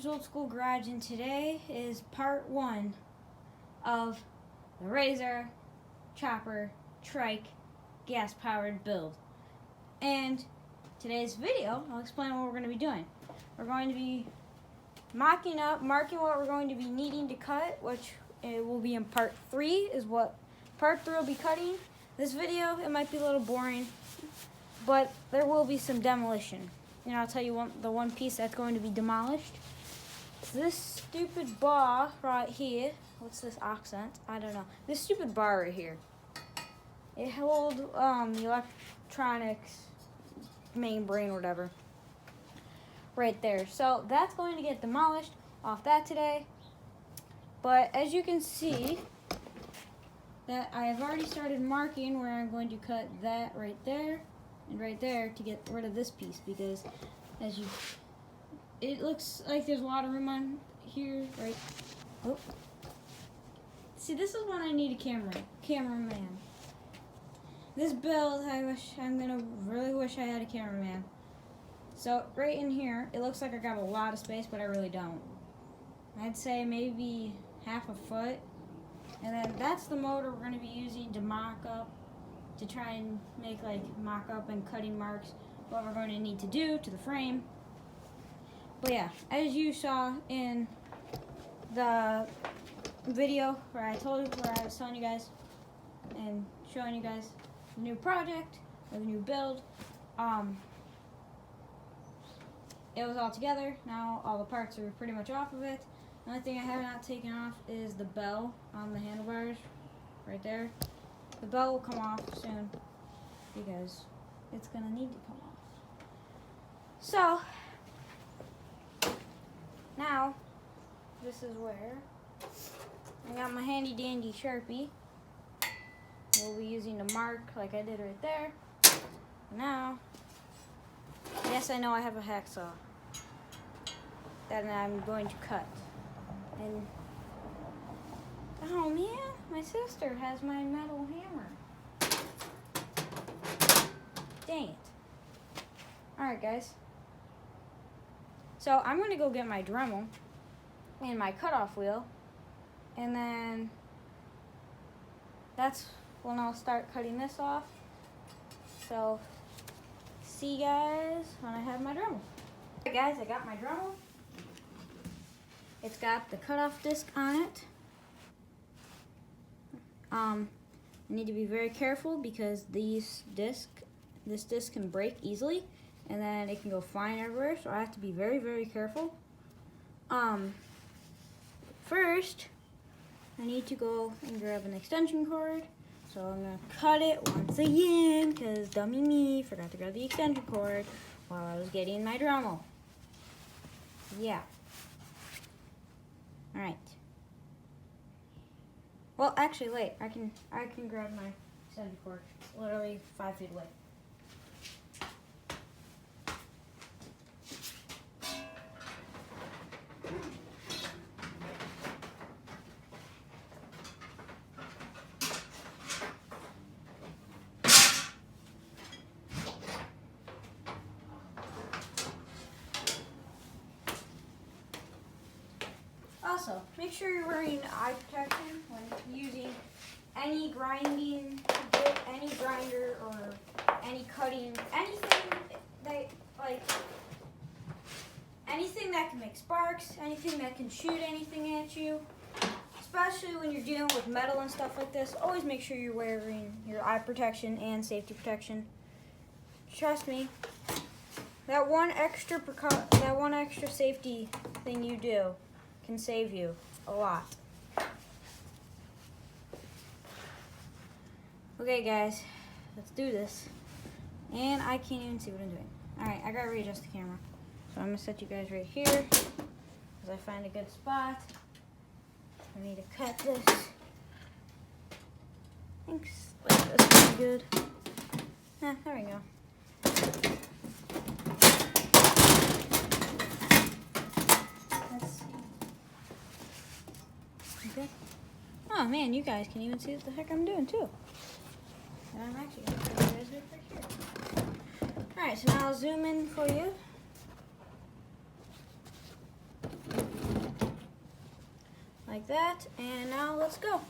Andrew's Old School Garage, and today is part 1 of the Razor Chopper Trike gas-powered build. And today's video, I'll explain what we're going to be doing. We're going to be marking what we're going to be needing to cut, which it will be in part 3, is what part 3 will be cutting. This video, it might be a little boring, but there will be some demolition. And I'll tell you the one piece that's going to be demolished. It's this stupid bar right here. What's this accent? I don't know. This stupid bar right here. It held the electronics main brain or whatever. Right there. So that's going to get demolished off that today. But as you can see, that I have already started marking where I'm going to cut that right there and right there to get rid of this piece, because it looks like there's a lot of room on here, right? Oh. See, this is when I need a cameraman. This build, really wish I had a cameraman. So right in here, it looks like I got a lot of space, but I really don't. I'd say maybe half a foot. And then that's the motor we're going to be using to mock up, to try and make like mock up and cutting marks, what we're going to need to do to the frame. But yeah, as you saw in the video where I was telling you guys and showing you guys the new project or the new build, it was all together. Now all the parts are pretty much off of it. The only thing I have not taken off is the bell on the handlebars right there. The bell will come off soon because it's going to need to come off. So, now, this is where I got my handy dandy Sharpie. We'll be using to mark like I did right there. Now, yes, I know I have a hacksaw that I'm going to cut. And, oh man, my sister has my metal hammer. Dang it. Alright guys. So I'm going to go get my Dremel and my cutoff wheel. And then that's when I'll start cutting this off. So see you guys when I have my Dremel. Alright guys, I got my Dremel. It's got the cutoff disc on it. I need to be very careful because this disc can break easily, and then it can go flying everywhere, so I have to be very, very careful. First, I need to go and grab an extension cord. So I'm going to cut it once again, because dummy me, forgot to grab the extension cord while I was getting my Dremel. Yeah. Alright. Well, actually, wait. I can grab my extension cord. It's literally 5 feet away. Also, make sure you're wearing eye protection when using any grinding bit, any grinder, or any cutting, anything that can make sparks, anything that can shoot anything at you. Especially when you're dealing with metal and stuff like this, always make sure you're wearing your eye protection and safety protection. Trust me, that one extra safety thing you do can save you a lot. Okay guys, let's do this. And I can't even see what I'm doing. Alright, I gotta readjust the camera. So I'm gonna set you guys right here, as I find a good spot. I need to cut this. Thanks. Like this would be good. There we go. Okay. Oh man, you guys can even see what the heck I'm doing too. And I'm actually going to put you guys right here. Alright, so now I'll zoom in for you. like that, and now let's go.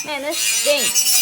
Man, this stinks.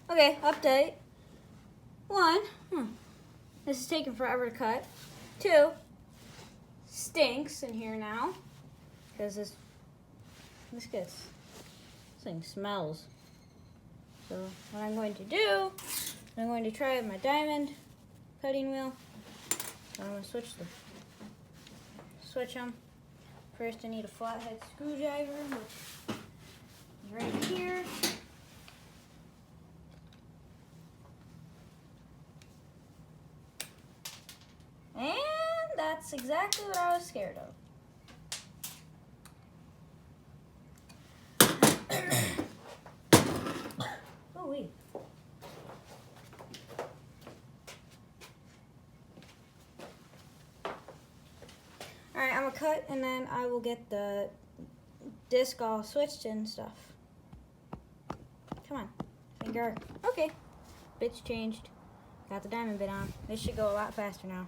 Okay, update. 1, this is taking forever to cut. 2, stinks in here now because this thing smells. So what I'm going to do, I'm going to try my diamond cutting wheel. So I'm going to switch them. First, I need a flathead screwdriver, which is right here. And that's exactly what I was scared of. Oh, wait. Alright, I'm gonna cut and then I will get the disc all switched and stuff. Come on, finger. Okay, bit's changed. Got the diamond bit on. This should go a lot faster now.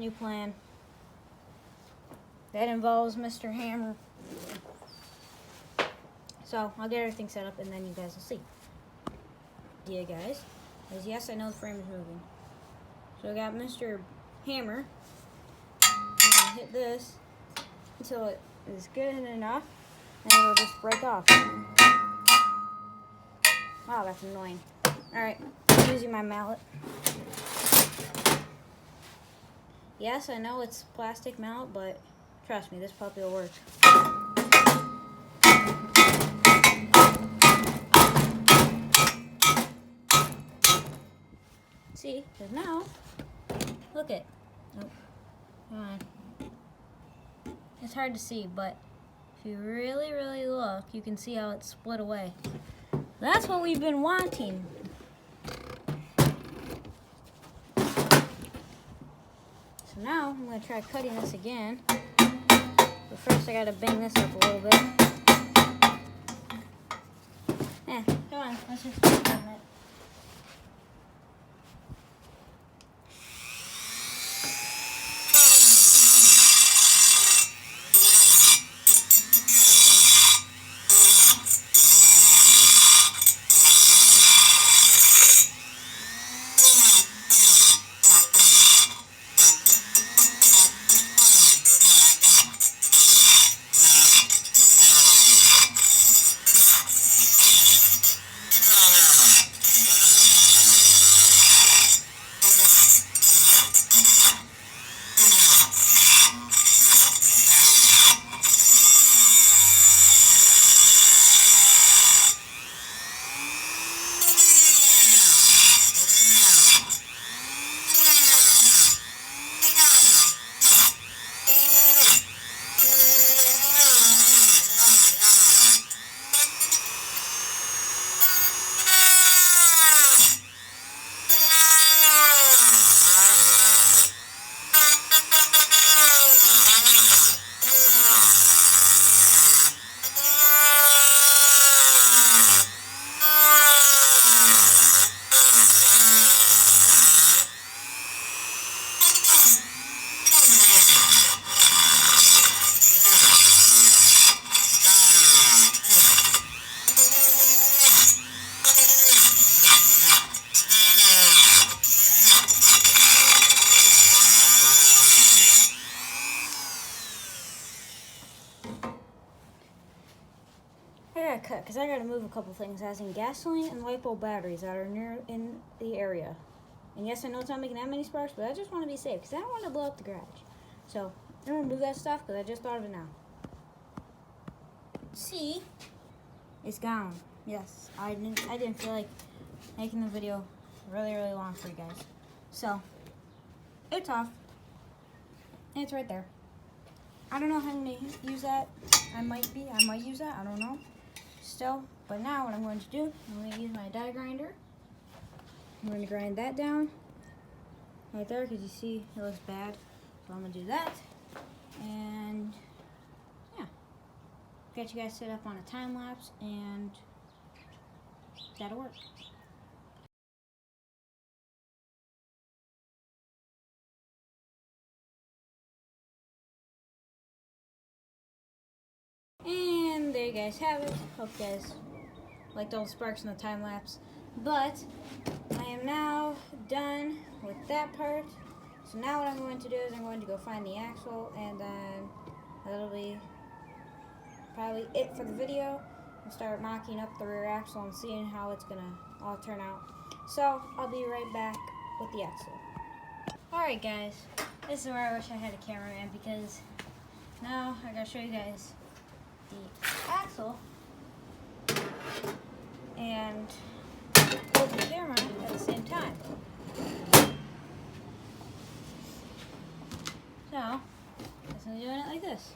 new plan. That involves Mr. Hammer. So I'll get everything set up and then you guys will see. Yeah, guys. As yes, I know the frame is moving. So I got Mr. Hammer. I'm gonna hit this until it is good enough, and it'll just break off. Wow, that's annoying. Alright, I'm using my mallet. Yes, I know it's plastic mallet, but trust me, this puppy will work. See, because now, look it. Oh, come on. It's hard to see, but if you really, really look, you can see how it's split away. That's what we've been wanting. So now, I'm going to try cutting this again. But first, I got to bang this up a little bit. Come on, let's just work on it. I gotta cut because I gotta move a couple things, as in gasoline and LiPo batteries that are near in the area. And yes, I know it's not making that many sparks, but I just want to be safe because I don't want to blow up the garage. So I'm gonna remove that stuff because I just thought of it now. See, it's gone. Yes, I didn't feel like making the video really long for you guys. So it's off. And it's right there. I don't know how I'm gonna use that. I might use that. I don't know. Still, but now what I'm going to do, I'm going to use my die grinder. I'm going to grind that down right there because you see it looks bad. So I'm going to do that. And yeah, get you guys set up on a time lapse and that'll work. And there you guys have it. Hope you guys liked all the sparks in the time lapse. But I am now done with that part. So now what I'm going to do is I'm going to go find the axle, and then that'll be probably it for the video. I'll start mocking up the rear axle and seeing how it's gonna all turn out. So I'll be right back with the axle. Alright guys, this is where I wish I had a cameraman, because now I gotta show you guys the axle and hold the camera at the same time. So, I'm doing it like this.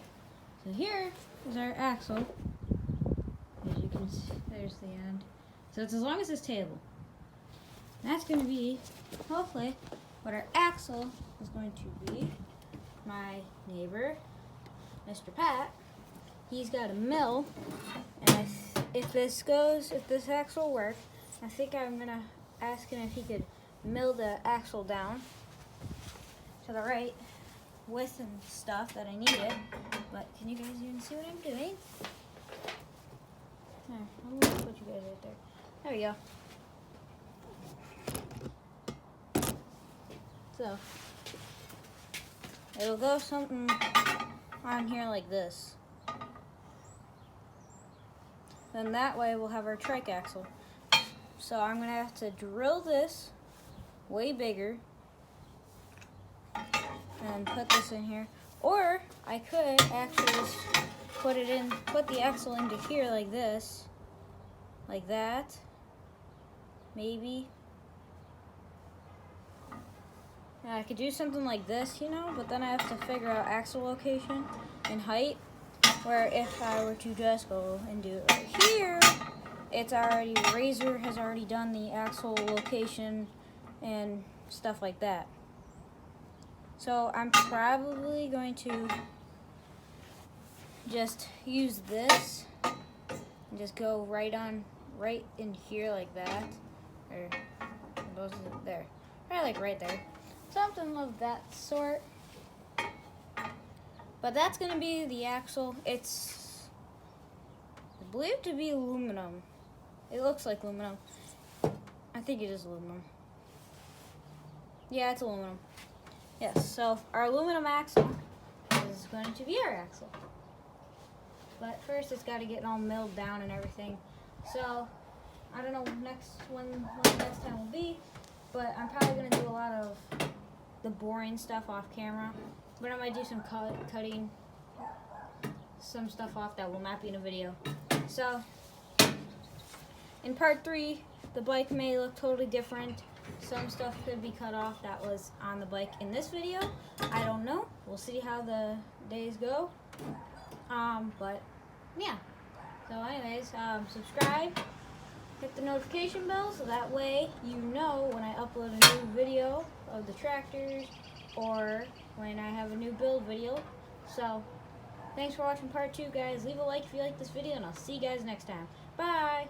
So here is our axle. As you can see, there's the end. So it's as long as this table. That's going to be, hopefully, what our axle is going to be. My neighbor, Mr. Pat, he's got a mill, and if this axle works, I think I'm going to ask him if he could mill the axle down to the right width and stuff that I needed. But can you guys even see what I'm doing? There, I'm gonna put you guys right there. There we go. So it'll go something on here like this. Then that way we'll have our trike axle. So I'm gonna have to drill this way bigger and put this in here. Or I could actually just put the axle into here like this. Like that. Maybe. Yeah, I could do something like this, you know, but then I have to figure out axle location and height. Where if I were to just go and do it right here, Razor has already done the axle location and stuff like that. So I'm probably going to just use this and just go right in here like that, or goes there, probably like right there, something of that sort. But that's going to be the axle. It's believed to be aluminum. It looks like aluminum. I think it is aluminum. Yeah, it's aluminum. Yes, so our aluminum axle is going to be our axle. But first it's got to get all milled down and everything. So, I don't know when the next time will be, but I'm probably going to do a lot of the boring stuff off camera. But I might do some cutting some stuff off that will not be in a video. So, in part 3, the bike may look totally different. Some stuff could be cut off that was on the bike in this video. I don't know. We'll see how the days go. But, yeah. So anyways, subscribe. Hit the notification bell so that way you know when I upload a new video of the tractors or when I have a new build video. So, thanks for watching part 2, guys. Leave a like if you like this video, and I'll see you guys next time. Bye!